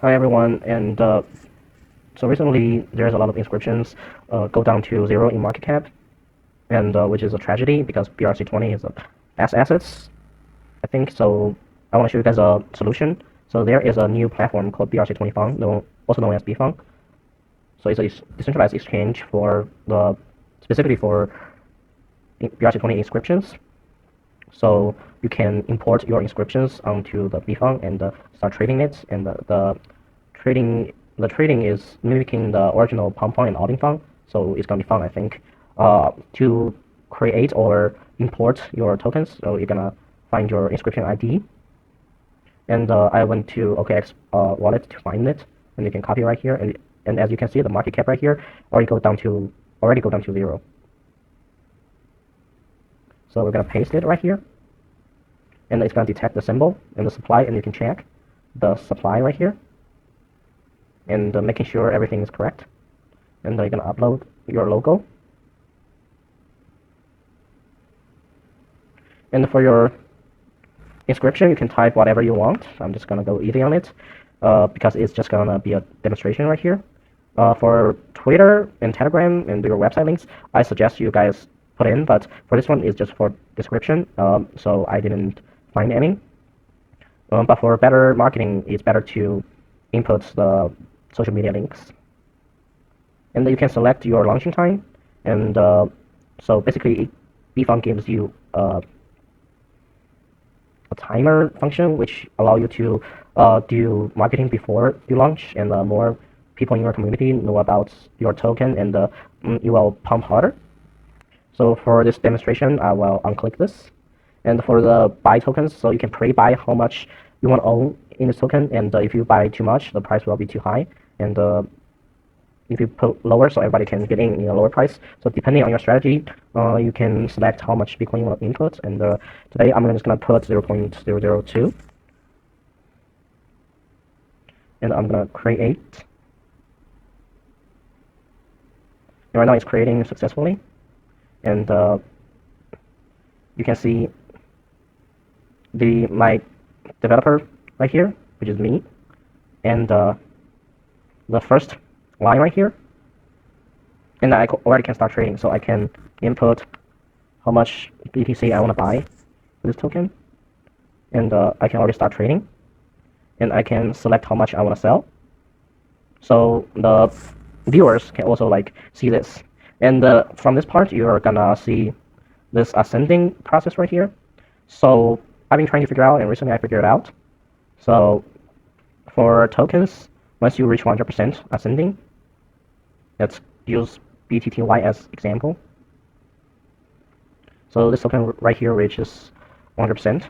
Hi everyone, and so recently there's a lot of inscriptions go down to zero in market cap, and which is a tragedy because BRC20 is a fast assets, I think. So I want to show you guys a solution. So there is a new platform called BRC20 Fund, also known as BFUN. So it's a decentralized exchange for specifically for BRC20 inscriptions. So you can import your inscriptions onto the BFUN and start trading it, and the trading is mimicking the original Pump Fund and Outing Fund, so it's gonna be fun, I think. To create or import your tokens, so you're gonna find your inscription ID, and I went to OKX wallet to find it, and you can copy right here, and as you can see, the market cap right here already go down to zero. So we're gonna paste it right here, and it's gonna detect the symbol and the supply, and you can check the supply right here, and making sure everything is correct. And you're gonna upload your logo, and for your inscription you can type whatever you want. I'm just gonna go easy on it because it's just gonna be a demonstration right here. For Twitter and Telegram and your website links, I suggest you guys put in, but for this one it's just for description, so I didn't find any. But for better marketing, it's better to input the social media links, and you can select your launching time, and so basically BFUN gives you a timer function which allow you to do marketing before you launch, and more people in your community know about your token, and you will pump harder. So for this demonstration, I will unclick this, and for the buy tokens, so you can pre-buy how much you want to own in this token, and if you buy too much, the price will be too high, and if you put lower, so everybody can get in a lower price. So depending on your strategy, you can select how much Bitcoin you want to input, and today I'm just going to put 0.002, and I'm going to create, and right now it's creating successfully, and you can see my developer right here, which is me, and the first line right here, and I already can start trading. So I can input how much BTC I want to buy for this token, and I can already start trading, and I can select how much I want to sell. So the viewers can also see this, and from this part you're gonna see this ascending process right here. So I've been trying to figure out, and recently I figured it out. So for tokens, once you reach 100% ascending, let's use BTTY as example. So this token right here reaches 100%,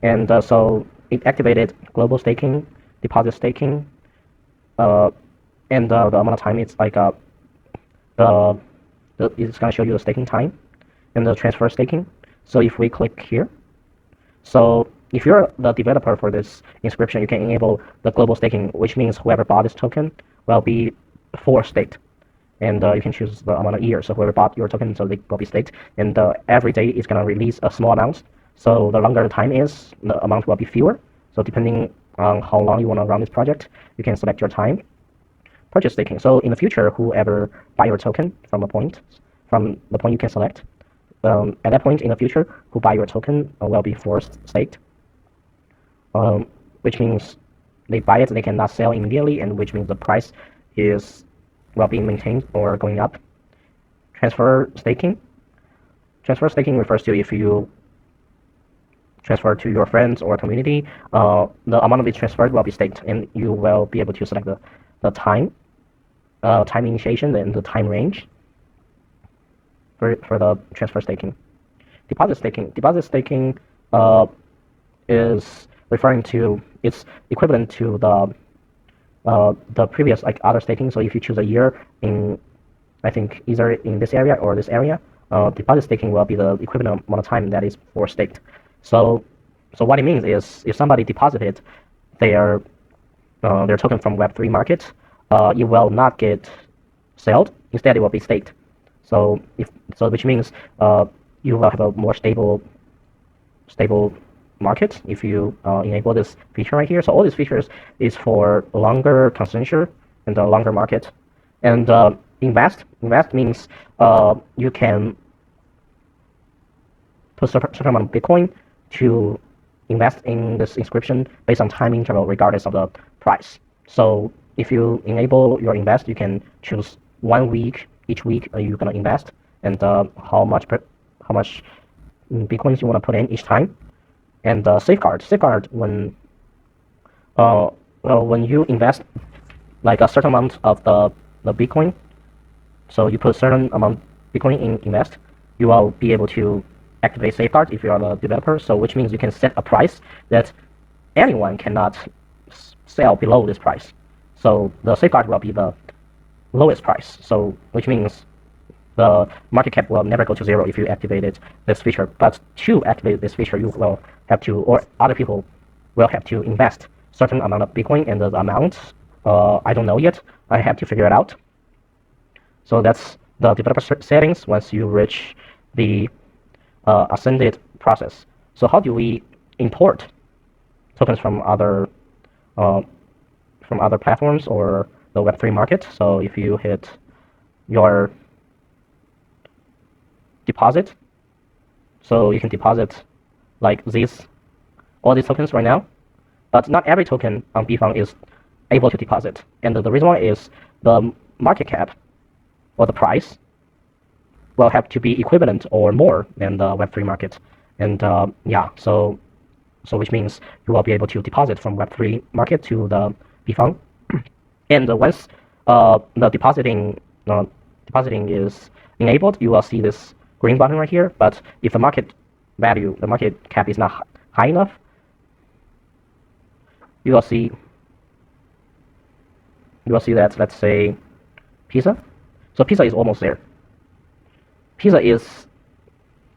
and so it activated global staking, deposit staking, and the amount of time it's it's gonna show you the staking time and the transfer staking. So if we click here, so if you're the developer for this inscription, you can enable the global staking, which means whoever bought this token will be forward staked, and you can choose the amount of years. So whoever bought your token, so they will be staked, and every day it's gonna release a small amount. So the longer the time is, the amount will be fewer. So depending on how long you want to run this project, you can select your time. Purchase staking. So in the future, whoever buy your token from the point you can select, at that point in the future, who buy your token will be forced staked, which means they buy it, they cannot sell immediately, and which means the price is being maintained or going up. Transfer staking. Transfer staking refers to if you transfer to your friends or community, the amount of it transferred will be staked, and you will be able to select the time initiation and the time range for the transfer staking. Deposit staking. Deposit staking is referring to, it's equivalent to the previous other staking. So if you choose a year in, I think, either in this area or this area, deposit staking will be the equivalent amount of time that is for staked. So what it means is if somebody deposited their token from Web3 market, it will not get sold. Instead, it will be staked. So which means you will have a more stable market if you enable this feature right here. So all these features is for longer consensus and a longer market. And invest means you can put certain amount of Bitcoin to invest in this inscription based on time interval regardless of the price. So if you enable your invest, you can choose 1 week, each week you're gonna invest, and how much Bitcoins you want to put in each time. And safeguard when you invest like a certain amount of the Bitcoin, so you put a certain amount Bitcoin in invest, you will be able to activate safeguard if you are the developer. So which means you can set a price that anyone cannot sell below this price. So the safeguard will be the lowest price. So which means the market cap will never go to zero if you activated this feature. But to activate this feature, you will have to, or other people will have to invest certain amount of Bitcoin, and the amount I don't know yet. I have to figure it out. So that's the developer settings once you reach the ascended process. So how do we import tokens from other platforms or the Web3 market? So if you hit your deposit, so you can deposit like all these tokens right now, but not every token on BFUN is able to deposit, and the reason why is the market cap or the price will have to be equivalent or more than the Web3 market. And yeah, so which means you will be able to deposit from Web3 market to the BFUN. And once the depositing is enabled, you will see this green button right here. But if the market cap is not high enough, you will see that, let's say, Pizza. So Pizza is almost there. Pizza is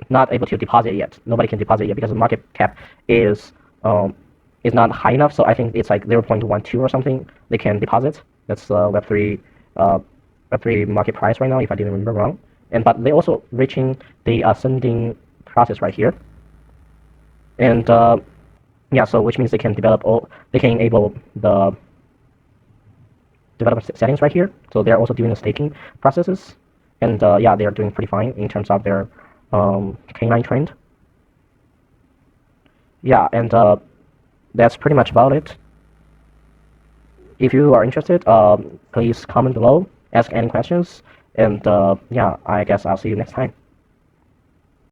not able to deposit yet. Nobody can deposit yet because the market cap is not high enough. So I think it's like 0.12 or something they can deposit. That's Web3 market price right now, if I didn't remember wrong. But they also reaching the ascending process right here. And yeah, so which means they can enable the developer settings right here. So they're also doing the staking processes. And yeah, they are doing pretty fine in terms of their K9 trend. Yeah, and that's pretty much about it. If you are interested, please comment below, ask any questions, and yeah, I guess I'll see you next time.